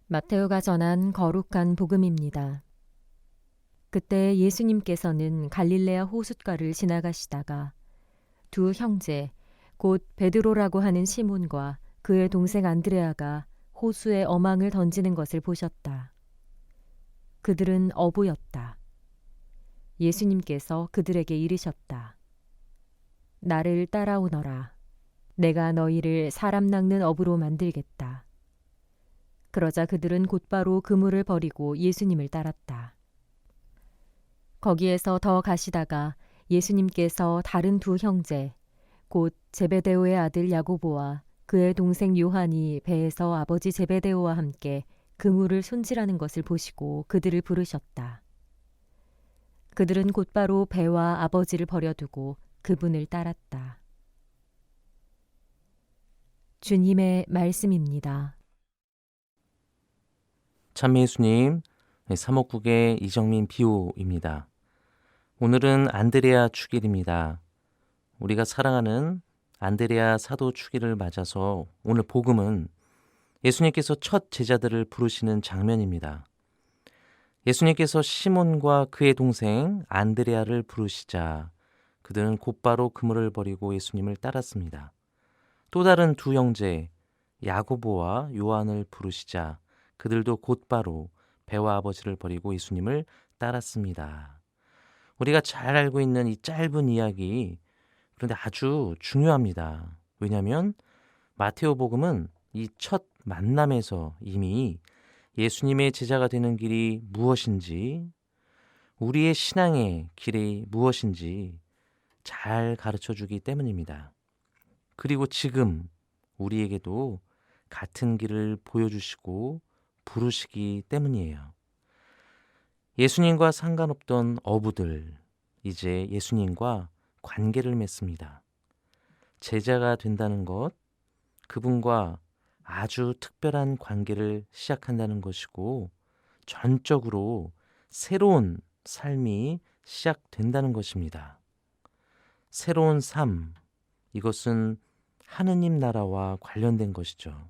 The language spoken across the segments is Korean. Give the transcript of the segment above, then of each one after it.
마테오가 전한 거룩한 복음입니다. 그때 예수님께서는 갈릴레아 호숫가를 지나가시다가 두 형제, 곧 베드로라고 하는 시몬과 그의 동생 안드레아가 호수에 어망을 던지는 것을 보셨다. 그들은 어부였다. 예수님께서 그들에게 이르셨다. 나를 따라오너라. 내가 너희를 사람 낚는 어부로 만들겠다. 그러자 그들은 곧바로 그물을 버리고 예수님을 따랐다. 거기에서 더 가시다가 예수님께서 다른 두 형제, 곧 제베데오의 아들 야고보와 그의 동생 요한이 배에서 아버지 제베데오와 함께 그물을 손질하는 것을 보시고 그들을 부르셨다. 그들은 곧바로 배와 아버지를 버려두고 그분을 따랐다. 주님의 말씀입니다. 참미 예수님, 사목국의 이정민 비오입니다. 오늘은 안드레아 축일입니다. 우리가 사랑하는 안드레아 사도 축일을 맞아서 오늘 복음은 예수님께서 첫 제자들을 부르시는 장면입니다. 예수님께서 시몬과 그의 동생 안드레아를 부르시자 그들은 곧바로 그물을 버리고 예수님을 따랐습니다. 또 다른 두 형제 야고보와 요한을 부르시자 그들도 곧바로 배와 아버지를 버리고 예수님을 따랐습니다. 우리가 잘 알고 있는 이 짧은 이야기, 그런데 아주 중요합니다. 왜냐하면 마테오 복음은 이 첫 만남에서 이미 예수님의 제자가 되는 길이 무엇인지, 우리의 신앙의 길이 무엇인지 잘 가르쳐 주기 때문입니다. 그리고 지금 우리에게도 같은 길을 보여주시고 부르시기 때문이에요. 예수님과 상관없던 어부들, 이제 예수님과 관계를 맺습니다. 제자가 된다는 것, 그분과 아주 특별한 관계를 시작한다는 것이고 전적으로 새로운 삶이 시작된다는 것입니다. 새로운 삶, 이것은 하느님 나라와 관련된 것이죠.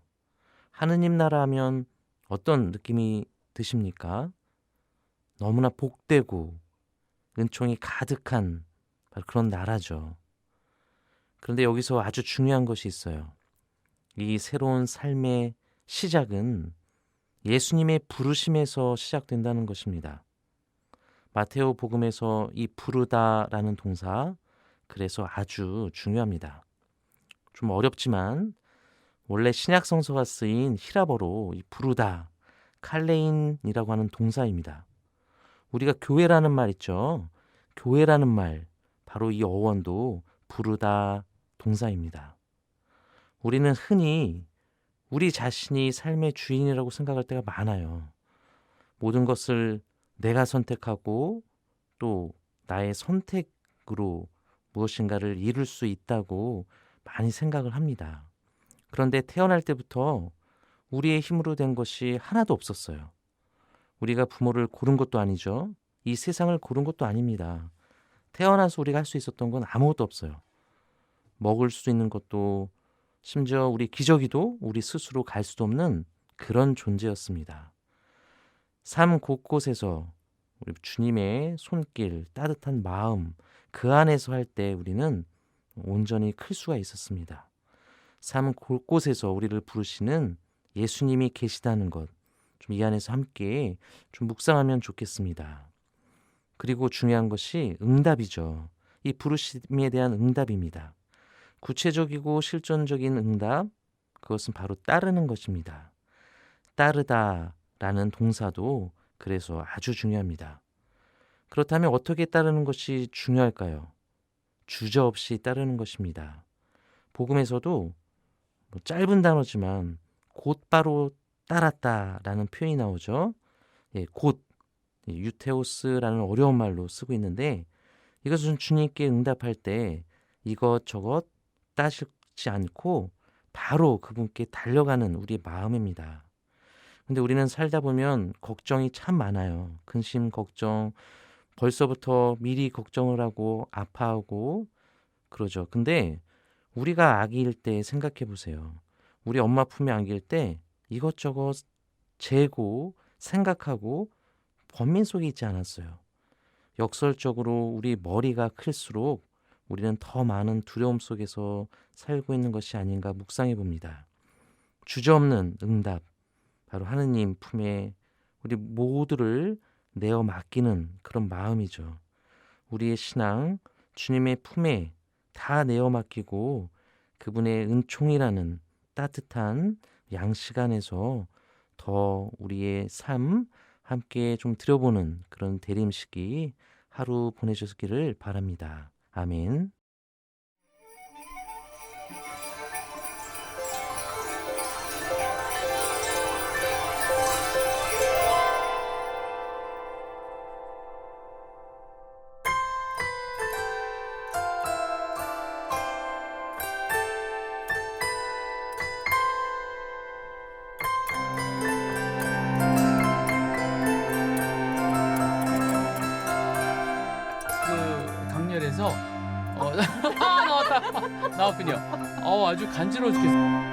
하느님 나라 하면 어떤 느낌이 드십니까? 너무나 복되고 은총이 가득한 바로 그런 나라죠. 그런데 여기서 아주 중요한 것이 있어요. 이 새로운 삶의 시작은 예수님의 부르심에서 시작된다는 것입니다. 마테오 복음에서 이 부르다라는 동사, 그래서 아주 중요합니다. 좀 어렵지만 원래 신약 성서가 쓰인 히라버로 이 부르다, 칼레인이라고 하는 동사입니다. 우리가 교회라는 말 있죠. 교회라는 말, 바로 이 어원도 부르다 동사입니다. 우리는 흔히 우리 자신이 삶의 주인이라고 생각할 때가 많아요. 모든 것을 내가 선택하고 또 나의 선택으로 무엇인가를 이룰 수 있다고 많이 생각을 합니다. 그런데 태어날 때부터 우리의 힘으로 된 것이 하나도 없었어요. 우리가 부모를 고른 것도 아니죠. 이 세상을 고른 것도 아닙니다. 태어나서 우리가 할 수 있었던 건 아무것도 없어요. 먹을 수 있는 것도, 심지어 우리 기저귀도 우리 스스로 갈 수도 없는 그런 존재였습니다. 삶 곳곳에서 우리 주님의 손길, 따뜻한 마음, 그 안에서 할 때 우리는 온전히 클 수가 있었습니다. 삶 곳곳에서 우리를 부르시는 예수님이 계시다는 것, 좀 이 안에서 함께 좀 묵상하면 좋겠습니다. 그리고 중요한 것이 응답이죠. 이 부르심에 대한 응답입니다. 구체적이고 실존적인 응답, 그것은 바로 따르는 것입니다. 따르다라는 동사도 그래서 아주 중요합니다. 그렇다면 어떻게 따르는 것이 중요할까요? 주저없이 따르는 것입니다. 복음에서도 짧은 단어지만 곧바로 따랐다라는 표현이 나오죠. 곧, 유테오스라는 어려운 말로 쓰고 있는데 이것은 주님께 응답할 때 이것저것 따지지 않고 바로 그분께 달려가는 우리의 마음입니다. 근데 우리는 살다 보면 걱정이 참 많아요. 근심, 걱정, 벌써부터 미리 걱정을 하고 아파하고 그러죠. 근데 우리가 아기일 때 생각해 보세요. 우리 엄마 품에 안길 때 이것저것 재고, 생각하고 번민 속에 있지 않았어요. 역설적으로 우리 머리가 클수록 우리는 더 많은 두려움 속에서 살고 있는 것이 아닌가 묵상해 봅니다. 주저없는 응답, 바로 하느님 품에 우리 모두를 내어 맡기는 그런 마음이죠. 우리의 신앙, 주님의 품에 다 내어 맡기고 그분의 은총이라는 따뜻한 양식 안에서 더 우리의 삶 함께 좀 들여보는 그런 대림식이 하루 보내셨기를 바랍니다. 아멘. 그 강렬해서 나왔다 나왔군요. 아주 간지러워 죽겠어.